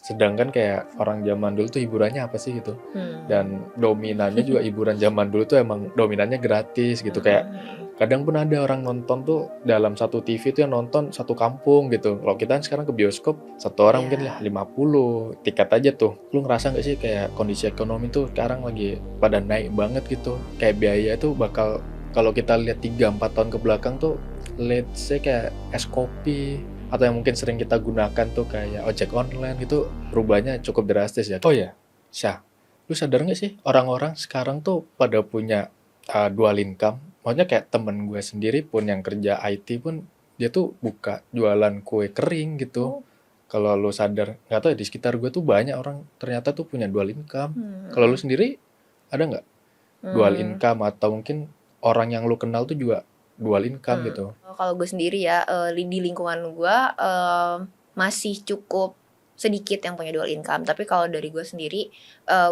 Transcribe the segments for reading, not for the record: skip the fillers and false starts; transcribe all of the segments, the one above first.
Sedangkan kayak orang zaman dulu tuh hiburannya apa sih gitu. Dan Hmm. dominannya juga hiburan zaman dulu tuh emang dominannya gratis gitu. Kayak Mm-mm. kadang pun ada orang nonton tuh dalam satu TV tuh yang nonton satu kampung gitu. Kalau kita kan sekarang ke bioskop satu orang mungkin lah Iya. 50 tiket aja tuh. Lu ngerasa nggak sih kayak kondisi ekonomi tuh sekarang lagi pada naik banget gitu. Kayak biaya itu bakal kalau kita lihat 3-4 tahun ke belakang tuh let's say kayak es kopi atau yang mungkin sering kita gunakan tuh kayak ojek online itu perubahannya cukup drastis ya. Oh ya, Syah, lu sadar nggak sih orang-orang sekarang tuh pada punya dual income? Maksudnya kayak temen gue sendiri pun yang kerja IT pun dia tuh buka jualan kue kering gitu. Oh. Kalau lu sadar, nggak tahu ya, di sekitar gue tuh banyak orang ternyata tuh punya dual income. Kalau lu Hmm. sendiri ada nggak dual Hmm. income atau mungkin orang yang lu kenal tuh juga dual income Hmm. gitu? Kalau gue sendiri ya, di lingkungan gue masih cukup sedikit yang punya dual income. Tapi kalau dari gue sendiri,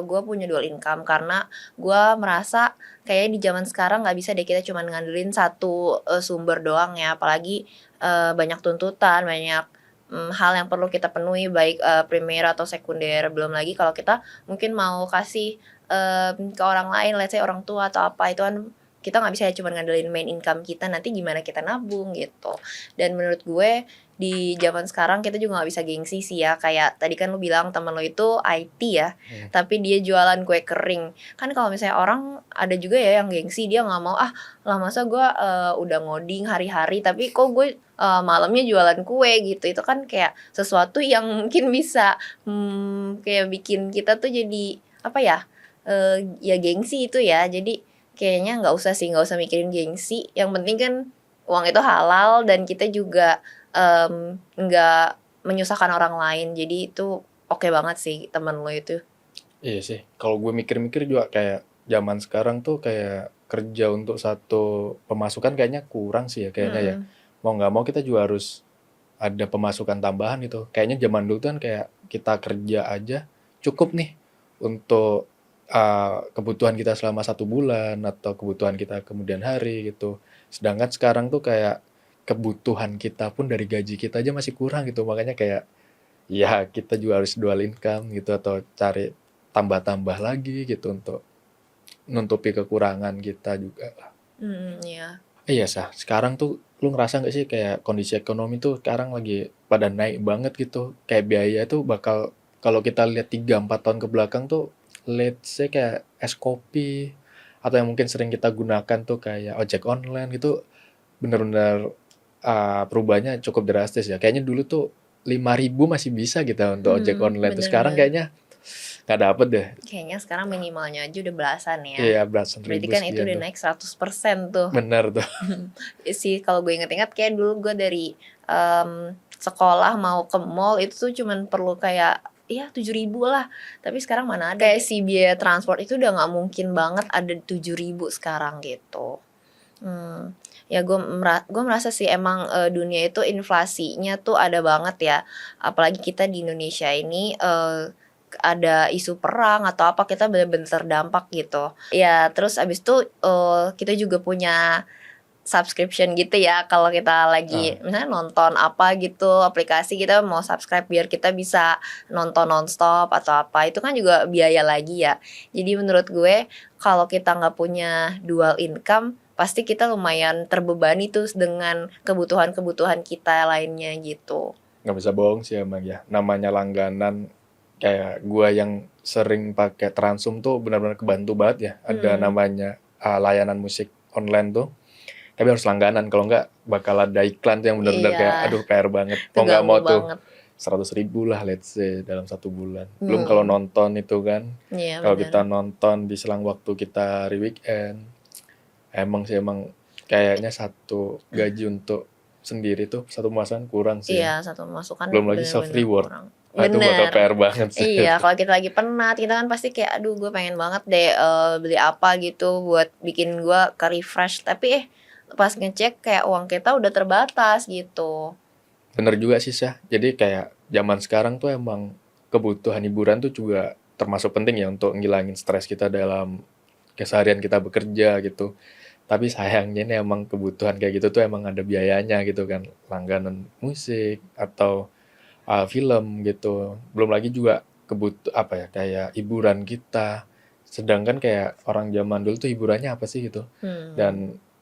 gue punya dual income karena gue merasa kayaknya di zaman sekarang nggak bisa deh kita cuma ngandelin satu sumber doang ya. Apalagi banyak tuntutan, banyak hal yang perlu kita penuhi baik primer atau sekunder. Belum lagi kalau kita mungkin mau kasih ke orang lain, let's say orang tua atau apa, itu kan kita nggak bisa cuma ngandelin main income kita, nanti gimana kita nabung gitu. Dan menurut gue di zaman sekarang kita juga nggak bisa gengsi sih ya, kayak tadi kan lu bilang temen lo itu IT ya, tapi dia jualan kue kering. Kan kalau misalnya orang ada juga ya yang gengsi, dia nggak mau, ah lah masa gue udah ngoding hari-hari tapi kok gue malamnya jualan kue gitu. Itu kan kayak sesuatu yang mungkin bisa kayak bikin kita tuh jadi apa ya, ya gengsi itu ya. Jadi kayaknya nggak usah sih, nggak usah mikirin gengsi. Yang penting kan uang itu halal dan kita juga nggak menyusahkan orang lain. Jadi itu oke banget sih temen lo itu. Iya sih, kalau gue mikir-mikir juga kayak zaman sekarang tuh kayak kerja untuk satu pemasukan kayaknya kurang sih ya kayaknya ya. Mm-mm. Mau nggak mau kita juga harus ada pemasukan tambahan gitu. Kayaknya zaman dulu kan kayak kita kerja aja cukup nih untuk kebutuhan kita selama 1 bulan atau kebutuhan kita kemudian hari gitu. Sedangkan sekarang tuh kayak kebutuhan kita pun dari gaji kita aja masih kurang gitu. Makanya kayak ya kita juga harus dual income gitu atau cari tambah-tambah lagi gitu untuk nutupi kekurangan kita juga. Iya. Iya sah, sekarang tuh lu ngerasa nggak sih kayak kondisi ekonomi tuh sekarang lagi pada naik banget gitu. Kayak biaya tuh bakal kalau kita lihat 3-4 tahun ke belakang tuh let's say kayak es kopi atau yang mungkin sering kita gunakan tuh kayak ojek online gitu bener-bener perubahannya cukup drastis ya. Kayaknya dulu tuh 5.000 masih bisa gitu untuk ojek online. Tuh sekarang Bener-bener. kayaknya nggak dapet deh. Kayaknya sekarang minimalnya aja udah belasan ya. Iya belasan Berarti ribu kan itu sekian udah tuh. naik 100% tuh. Bener tuh. Sih kalau gue inget-inget kayak dulu gue dari sekolah mau ke mall itu tuh cuman perlu kayak ya 7.000 lah. Tapi sekarang mana ada, kayak si biaya transport itu udah nggak mungkin banget ada 7.000 sekarang gitu. Ya gue merasa sih emang dunia itu inflasinya tuh ada banget ya. Apalagi kita di Indonesia ini ada isu perang atau apa, kita bener-bener terdampak gitu. Ya terus abis itu kita juga punya subscription gitu ya, kalau kita lagi misalnya nonton apa gitu, aplikasi kita mau subscribe biar kita bisa nonton nonstop atau apa, itu kan juga biaya lagi ya. Jadi menurut gue kalau kita nggak punya dual income pasti kita lumayan terbebani tuh dengan kebutuhan-kebutuhan kita lainnya gitu. Nggak bisa bohong sih emang ya. Namanya langganan kayak gua yang sering pakai Transum tuh benar-benar kebantu banget ya. Ada namanya layanan musik online tuh. Tapi harus langganan kalau nggak bakal ada iklan tuh yang benar-benar Iya, kayak aduh PR banget. itu Mau nggak ganggu mau tuh banget. 100.000 lah let's say dalam 1 bulan. Belum kalau nonton itu kan. Iya Kalau benar. kita nonton di selang waktu kita hari weekend. Emang sih emang kayaknya satu gaji untuk sendiri tuh satu pemasukan kurang sih ya. Iya, satu masukan Belum lagi self bener-bener reward. kurang. Itu bakal Bener. PR banget sih. Iya, kalau kita lagi penat, kita kan pasti kayak aduh gue pengen banget deh beli apa gitu buat bikin gue ke refresh. Tapi pas ngecek kayak uang kita udah terbatas gitu. Bener juga sih Syah. Jadi kayak zaman sekarang tuh emang kebutuhan hiburan tuh juga termasuk penting ya untuk ngilangin stres kita dalam keseharian kita bekerja gitu. Tapi sayangnya ini emang kebutuhan kayak gitu tuh emang ada biayanya gitu kan. Langganan musik atau film gitu. Belum lagi juga apa ya, kayak hiburan kita. Sedangkan kayak orang zaman dulu tuh hiburannya apa sih gitu. Hmm. Dan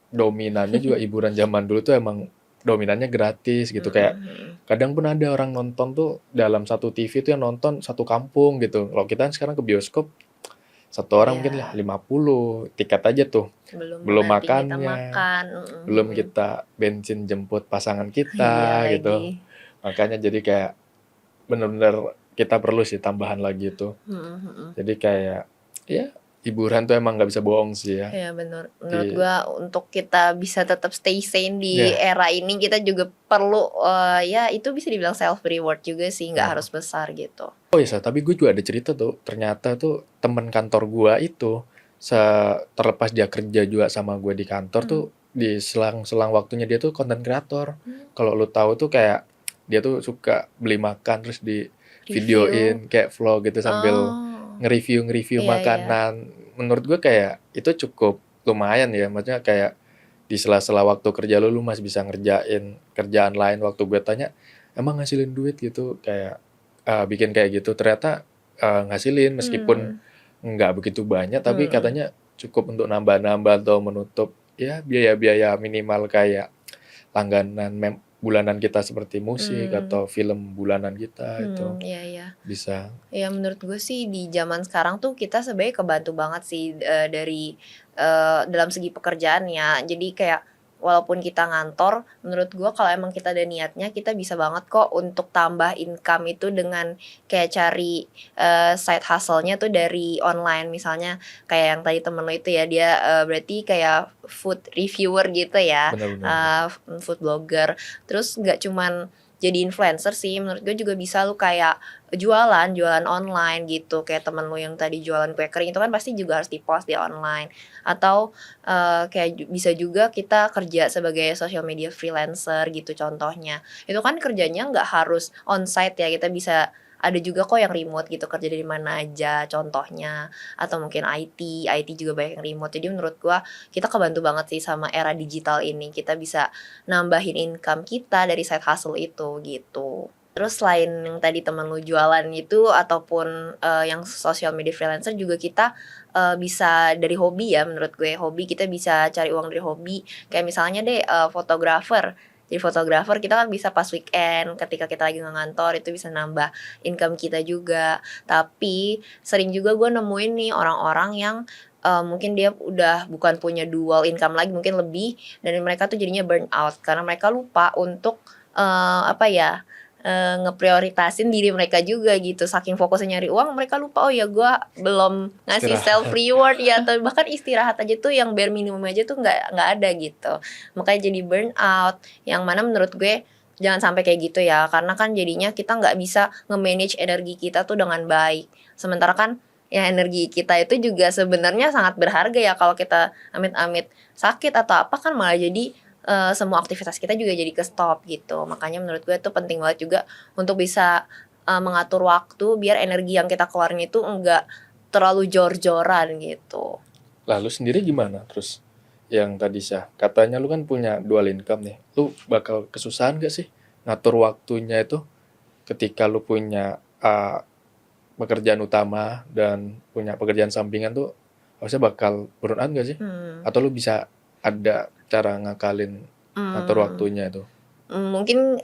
dominannya juga hiburan zaman dulu tuh emang dominannya gratis gitu. Kayak Mm-mm. kadang pun ada orang nonton tuh dalam satu TV tuh yang nonton satu kampung gitu. Kalau kita kan sekarang ke bioskop satu orang mungkin lah Ya, 50 tiket aja tuh. belum Belum nanti kita makannya, makan. belum Mm-mm. kita bensin jemput pasangan Iya kita lagi. gitu. Makanya jadi kayak bener-bener kita perlu sih tambahan lagi itu. Mm-mm. Jadi kayak ya hiburan tuh emang nggak bisa bohong sih ya. Ya benar. Menurut Di gua untuk kita bisa tetap stay sane di ya era ini kita juga perlu ya itu bisa dibilang self reward juga sih, nggak benar. harus besar gitu. Oh iya, tapi gue juga ada cerita tuh. Ternyata tuh temen kantor gua itu terlepas dia kerja juga sama gue di kantor tuh Hmm. di selang-selang waktunya dia tuh konten kreator. Hmm. Kalau lu tahu tuh kayak dia tuh suka beli makan terus di Review. videoin kayak vlog gitu sambil Oh, nge-review iya iya. makanan. Menurut gue kayak itu cukup lumayan ya. Maksudnya kayak di sela-sela waktu kerja lu masih bisa ngerjain kerjaan lain. Waktu gue tanya, emang ngasilin duit gitu? Kayak bikin kayak gitu. Ternyata ngasilin meskipun Hmm. nggak begitu banyak, tapi Hmm. katanya cukup untuk nambah-nambah atau menutup ya biaya-biaya minimal kayak langganan bulanan kita seperti musik Hmm. atau film bulanan kita itu Iya iya. bisa. Ya menurut gue sih di zaman sekarang tuh kita sebenarnya kebantu banget sih dari dalam segi pekerjaannya. Jadi kayak walaupun kita ngantor, menurut gue kalau emang kita ada niatnya kita bisa banget kok untuk tambah income itu dengan kayak cari side hustle-nya tuh dari online. Misalnya kayak yang tadi temen lo itu ya, dia berarti kayak food reviewer gitu ya, Benar-benar. food blogger. Terus nggak cuman jadi influencer sih, menurut gue juga bisa lu kayak jualan online gitu. Kayak temen lu yang tadi jualan kue kering itu kan pasti juga harus di-post di online. Atau kayak bisa juga kita kerja sebagai social media freelancer gitu contohnya. Itu kan kerjanya nggak harus onsite ya, kita bisa ada juga kok yang remote gitu, kerja dari mana aja contohnya. Atau mungkin IT juga banyak yang remote. Jadi menurut gua kita kebantu banget sih sama era digital ini. Kita bisa nambahin income kita dari side hustle itu gitu. Terus selain yang tadi temen lu jualan itu ataupun yang social media freelancer juga kita bisa dari hobi ya, menurut gue hobi kita bisa cari uang dari hobi. Kayak misalnya deh fotografer. Jadi fotografer kita kan bisa pas weekend ketika kita lagi ngantor itu bisa nambah income kita juga. Tapi sering juga gue nemuin nih orang-orang yang mungkin dia udah bukan punya dual income lagi, mungkin lebih, dan mereka tuh jadinya burn out karena mereka lupa untuk apa ya, ngeprioritasin diri mereka juga gitu. Saking fokusnya nyari uang mereka lupa, oh ya gue belum ngasih self Istirahat. reward ya, atau bahkan istirahat aja tuh yang bare minimum aja tuh nggak ada gitu. Makanya jadi burn out, yang mana menurut gue jangan sampai kayak gitu ya, karena kan jadinya kita nggak bisa nge-manage energi kita tuh dengan baik. Sementara kan ya energi kita itu juga sebenarnya sangat berharga ya, kalau kita amit-amit sakit atau apa kan malah jadi semua aktivitas kita juga jadi ke stop gitu. Makanya menurut gue itu penting banget juga untuk bisa mengatur waktu biar energi yang kita keluarin itu enggak terlalu jor-joran gitu. Lalu sendiri gimana? Terus yang tadi Syah, katanya lu kan punya dual income nih. Lu bakal kesusahan gak sih ngatur waktunya itu ketika lu punya pekerjaan utama dan punya pekerjaan sampingan tuh harusnya bakal burn out gak sih? Hmm. Atau lu bisa ada cara ngakalin ngatur Hmm. waktunya itu? Mungkin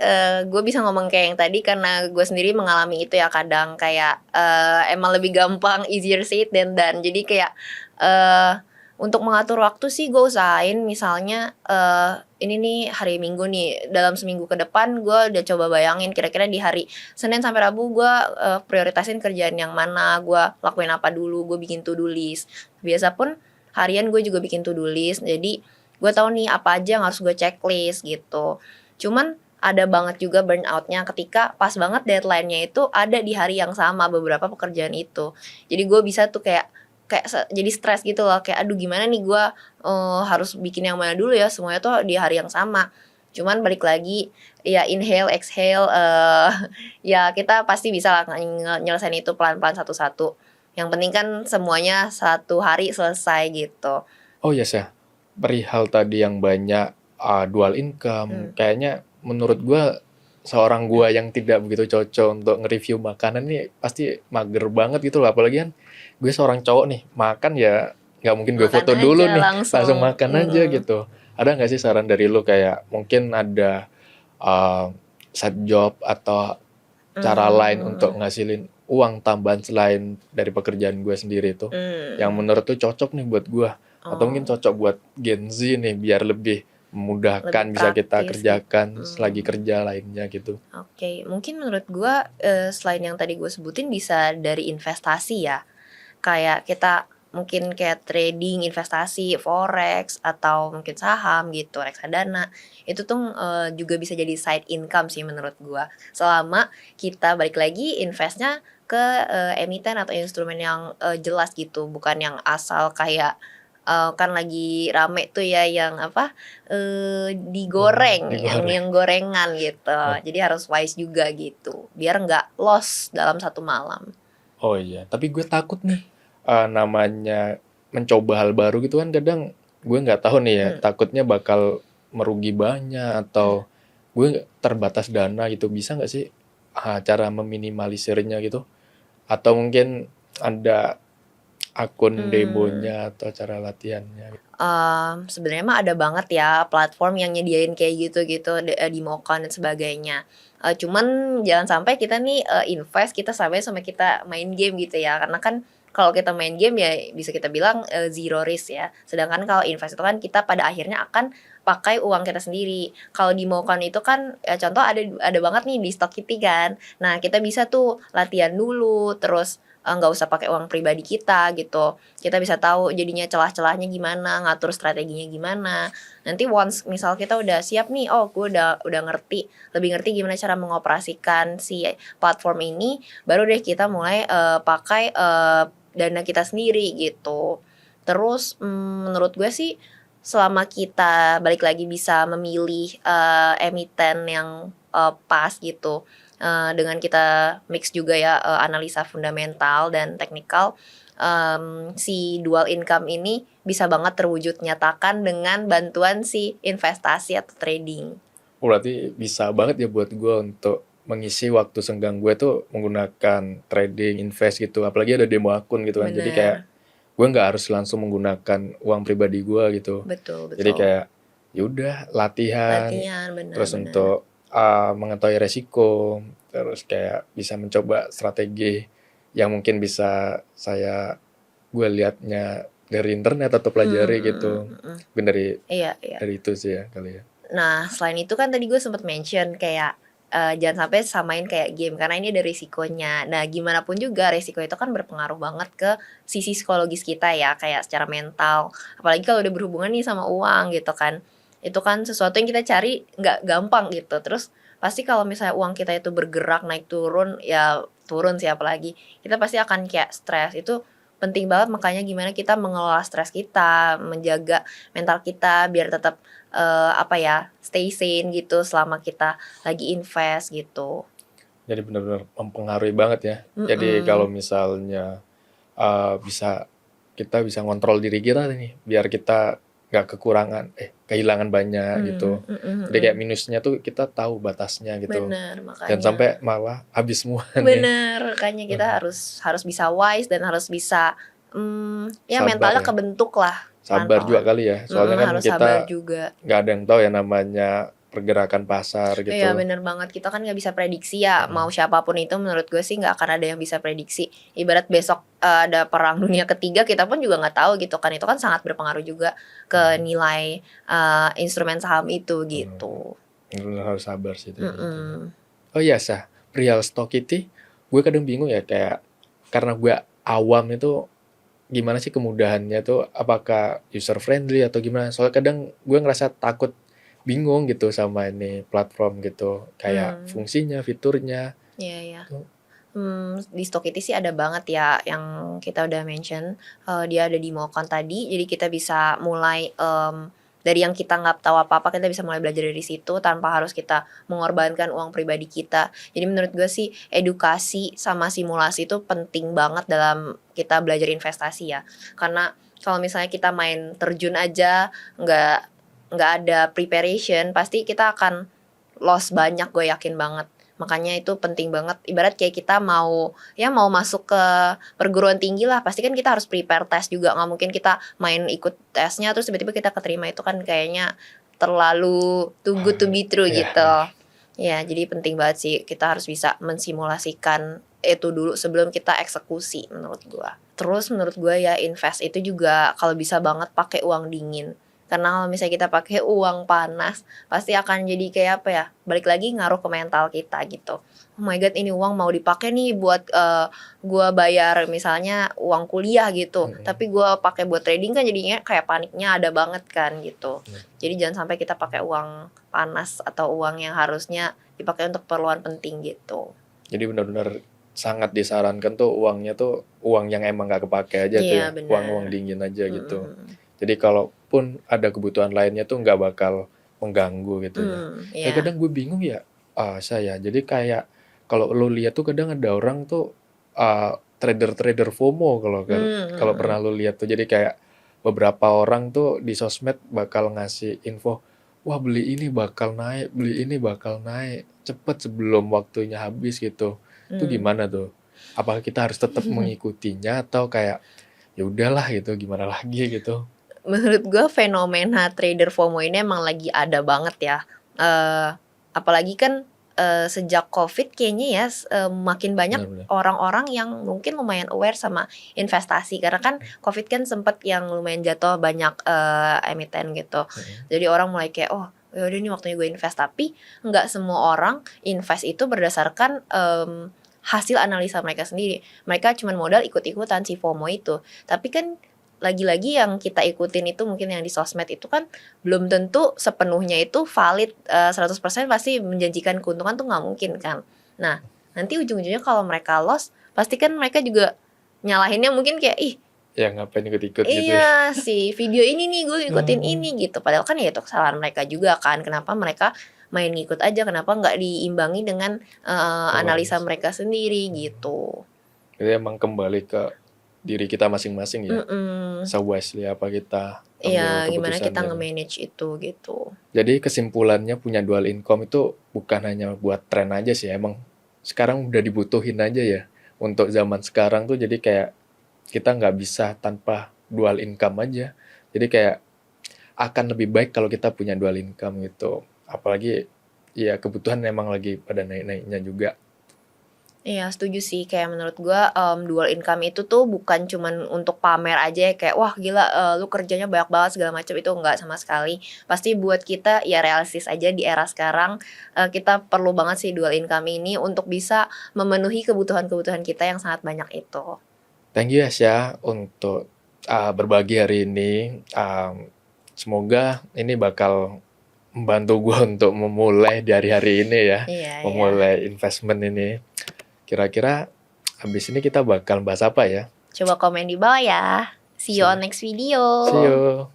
gue bisa ngomong kayak yang tadi karena gue sendiri mengalami itu ya, kadang kayak emang lebih gampang easier said than done. Jadi kayak untuk mengatur waktu sih gue usahain misalnya ini nih hari Minggu nih, dalam seminggu ke depan gue udah coba bayangin kira-kira di hari Senin sampai Rabu gue prioritasin kerjaan yang mana, gue lakuin apa dulu, gue bikin to do list. Biasa pun harian gue juga bikin to do list, jadi gue tahu nih apa aja yang harus gue checklist gitu. Cuman ada banget juga burnoutnya ketika pas banget deadline-nya itu ada di hari yang sama beberapa pekerjaan itu. Jadi gue bisa tuh jadi stres gitu loh, kayak aduh gimana nih gue harus bikin yang mana dulu ya, semuanya tuh di hari yang sama. Cuman balik lagi ya, inhale exhale, ya kita pasti bisa lah nyelesain itu pelan-pelan satu-satu. Yang penting kan semuanya satu hari selesai gitu. Oh iya Syah, perihal tadi yang banyak dual income, Hmm. kayaknya menurut gua seorang gua yang tidak begitu cocok untuk nge-review makanan nih pasti mager banget gitu loh. Apalagi kan gue seorang cowok nih, makan ya nggak mungkin gue Makan foto dulu aja nih, langsung langsung. makan aja gitu. Ada nggak sih saran dari lu kayak mungkin ada uh, side job atau cara lain untuk Mmm, ngasilin uang tambahan selain dari pekerjaan gue sendiri itu yang mmm, menurut tuh cocok nih buat gue atau mungkin oh, cocok buat Gen Z nih biar lebih lebih memudahkan bisa kita praktis gitu, kerjakan selagi kerja lainnya gitu. oke. Mungkin menurut gua, selain yang tadi gue sebutin bisa dari investasi ya. Kayak kita mungkin kayak trading, investasi, forex, atau mungkin saham gitu, reksadana. Itu tuh, juga bisa jadi side income sih menurut gua. Selama kita balik lagi investnya ke, emiten atau instrumen yang, jelas gitu, bukan yang asal kayak, kan lagi rame tuh ya yang apa, digoreng, Digoreng. yang gorengan gitu. Oh, Jadi harus wise juga gitu, biar nggak loss dalam satu malam. oh iya, tapi gue takut nih namanya mencoba hal baru gitu kan kadang gue nggak tahu nih ya, Mmm, takutnya bakal merugi banyak mhm. atau gue terbatas dana gitu. Bisa nggak sih cara meminimalisirnya gitu? Atau mungkin ada akun Mmm, demonya atau cara latihannya? sebenarnya mah ada banget ya platform yang nyediain kayak gitu-gitu, Dimokan dan sebagainya. Cuman jangan sampai kita nih, invest kita sampai kita main game gitu ya, karena kan kalau kita main game ya bisa kita bilang, zero risk ya. Sedangkan kalau invest itu kan kita pada akhirnya akan pakai uang kita sendiri. Kalau Dimokan itu kan, contoh ada banget nih di Stokity kan. Nah kita bisa tuh latihan dulu, terus, nggak usah pakai uang pribadi kita gitu. Kita bisa tahu jadinya celah-celahnya gimana, ngatur strateginya gimana. Nanti once misal kita udah siap nih, oh gue udah ngerti, lebih ngerti gimana cara mengoperasikan si platform ini, baru deh kita mulai, pakai, dana kita sendiri gitu. Terus, menurut gue sih selama kita balik lagi bisa memilih, emiten yang, pas gitu, dengan kita mix juga ya, analisa fundamental dan teknikal, si dual income ini bisa banget terwujud nyatakan dengan bantuan si investasi atau trading. Oh, berarti bisa banget ya buat gue untuk mengisi waktu senggang gue tuh menggunakan trading, invest gitu. Apalagi ada demo akun gitu kan. Jadi kayak Bener, gue nggak harus langsung menggunakan uang pribadi gue gitu. betul Jadi betul. kayak ya udah latihan, Latihan, bener terus bener. untuk mengetahui resiko, terus kayak bisa mencoba strategi yang mungkin bisa gue lihatnya dari internet atau pelajari Mhm gitu. mhm. Mungkin Iya iya. dari itu sih ya kali ya. Nah, selain itu kan tadi gue sempet mention kayak, jangan sampai samain kayak game, karena ini ada risikonya. Nah, gimana pun juga resiko itu kan berpengaruh banget ke sisi psikologis kita ya, kayak secara mental. Apalagi kalau udah berhubungan nih sama uang gitu kan. Itu kan sesuatu yang kita cari nggak gampang gitu. Terus pasti kalau misalnya uang kita itu bergerak naik turun, ya turun sih apalagi, kita pasti akan kayak stres. Itu penting banget makanya gimana kita mengelola stres kita, menjaga mental kita biar tetap apa ya, stay sane gitu selama kita lagi invest gitu. Jadi benar-benar mempengaruhi banget ya. Jadi kalau Mhm, misalnya bisa kita bisa ngontrol diri kita nih biar kita nggak kehilangan banyak gitu. mhm mhm Jadi kayak mhm. minusnya tuh kita tahu batasnya gitu. Bener, Dan makanya. sampai malah habis semua nih. Bener, makanya kita Waduh, harus harus bisa wise dan harus bisa, ya sabar mentalnya ya. kebentuk lah Sabar juga pelan-pelan. kali ya. Soalnya kan Harus sabar kita juga. nggak ada yang tahu ya namanya pergerakan pasar Iya gitu. bener banget, kita kan nggak bisa prediksi ya, mau Mm, siapapun itu menurut gue sih nggak akan ada yang bisa prediksi. Ibarat besok, ada perang dunia ketiga kita pun juga nggak tahu gitu kan, itu kan sangat berpengaruh juga ke mm, nilai, instrumen saham itu bener. gitu. Bener harus sabar sih itu intinya. Mhm, Oh iya sah, perihal stok itu gue kadang bingung ya kayak karena gue awam itu gimana sih kemudahannya tuh apakah user friendly atau gimana? Soalnya kadang gue ngerasa takut bingung gitu sama ini platform gitu kayak mmm, fungsinya, fiturnya iya iya. tuh. Di Stokity sih ada banget ya yang kita udah mention, dia ada di Mokon tadi, jadi kita bisa mulai, dari yang kita nggak tahu apa-apa, kita bisa mulai belajar dari situ tanpa harus kita mengorbankan uang pribadi kita. Jadi menurut gue sih edukasi sama simulasi itu penting banget dalam kita belajar investasi ya. Karena kalau misalnya kita main terjun aja, nggak nggak ada preparation, pasti kita akan loss banyak, gue yakin banget. Makanya itu penting banget. Ibarat kayak kita mau masuk ke perguruan tinggi lah, pasti kan kita harus prepare tes juga. Nggak mungkin kita main ikut tesnya terus tiba-tiba kita keterima, itu kan kayaknya terlalu too good to be true Iya, gitu. Ya, jadi penting banget sih kita harus bisa mensimulasikan itu dulu sebelum kita eksekusi menurut gua. Terus menurut gua ya invest itu juga kalau bisa banget pakai uang dingin. Karena kalau misalnya kita pakai uang panas, pasti akan jadi kayak apa ya? Balik lagi ngaruh ke mental kita gitu. Oh my god, ini uang mau dipakai nih buat gua bayar misalnya uang kuliah gitu. Tapi gua pakai buat trading kan jadinya kayak paniknya ada banget kan gitu. Jadi jangan sampai kita pakai uang panas atau uang yang harusnya dipakai untuk keperluan penting gitu. Jadi benar-benar sangat disarankan tuh uangnya tuh uang yang emang nggak kepake aja tuh Iya, ya, benar. uang-uang dingin aja gitu. Mm-mm. Jadi kalaupun ada kebutuhan lainnya tuh nggak bakal mengganggu gitu ya. Iya. Kadang gue bingung ya, saya. Jadi kayak kalau lo lihat tuh kadang ada orang tuh trader-trader FOMO kalau pernah lo lihat tuh. Jadi kayak beberapa orang tuh di sosmed bakal ngasih info, wah beli ini bakal naik, beli ini bakal naik, cepet sebelum waktunya habis gitu. Itu gimana tuh? Apakah kita harus tetap mengikutinya atau kayak ya udahlah gitu, gimana lagi gitu? Menurut gue fenomena trader FOMO ini emang lagi ada banget ya. Apalagi kan sejak COVID kayaknya ya makin banyak Benar-benar. orang-orang yang mungkin lumayan aware sama investasi. Karena kan COVID kan sempet yang lumayan jatuh banyak emiten gitu. Jadi orang mulai kayak yaudah ini waktunya gue invest. Tapi nggak semua orang invest itu berdasarkan hasil analisa mereka sendiri. Mereka cuma modal ikut-ikutan si FOMO itu. Tapi kan lagi-lagi yang kita ikutin itu mungkin yang di sosmed itu kan belum tentu sepenuhnya itu valid 100% pasti menjanjikan keuntungan tuh nggak mungkin kan. Nah nanti ujung-ujungnya kalau mereka loss pasti kan mereka juga nyalahinnya mungkin kayak Ya ngapain ikut-ikut gitu ya. iya si video ini nih gue ngikutin ini gitu. Padahal kan ya itu kesalahan mereka juga kan. Kenapa mereka main ngikut aja, kenapa nggak diimbangi dengan analisa mereka sendiri gitu. Jadi emang kembali ke diri kita masing-masing ya. Se-wisely apa kita Iya, ambil gimana keputusan kita dan nge-manage itu gitu. jadi kesimpulannya punya dual income itu bukan hanya buat tren aja sih, emang sekarang udah dibutuhin aja ya untuk zaman sekarang tuh. Jadi kayak kita nggak bisa tanpa dual income aja. Jadi kayak akan lebih baik kalau kita punya dual income gitu. Apalagi ya kebutuhan emang lagi pada naik-naiknya juga. Iya setuju sih, kayak menurut gue dual income itu tuh bukan cuman untuk pamer aja ya, kayak wah gila lu kerjanya banyak banget segala macam, itu enggak sama sekali. Pasti buat kita ya realistis aja di era sekarang, kita perlu banget sih dual income ini untuk bisa memenuhi kebutuhan-kebutuhan kita yang sangat banyak itu. Thank you Asya untuk berbagi hari ini. Semoga ini bakal membantu gue untuk memulai dari hari ini ya, Iya. memulai investment ini. Kira-kira habis ini kita bakal bahas apa ya? Coba komen di bawah ya. See you on next video. See you.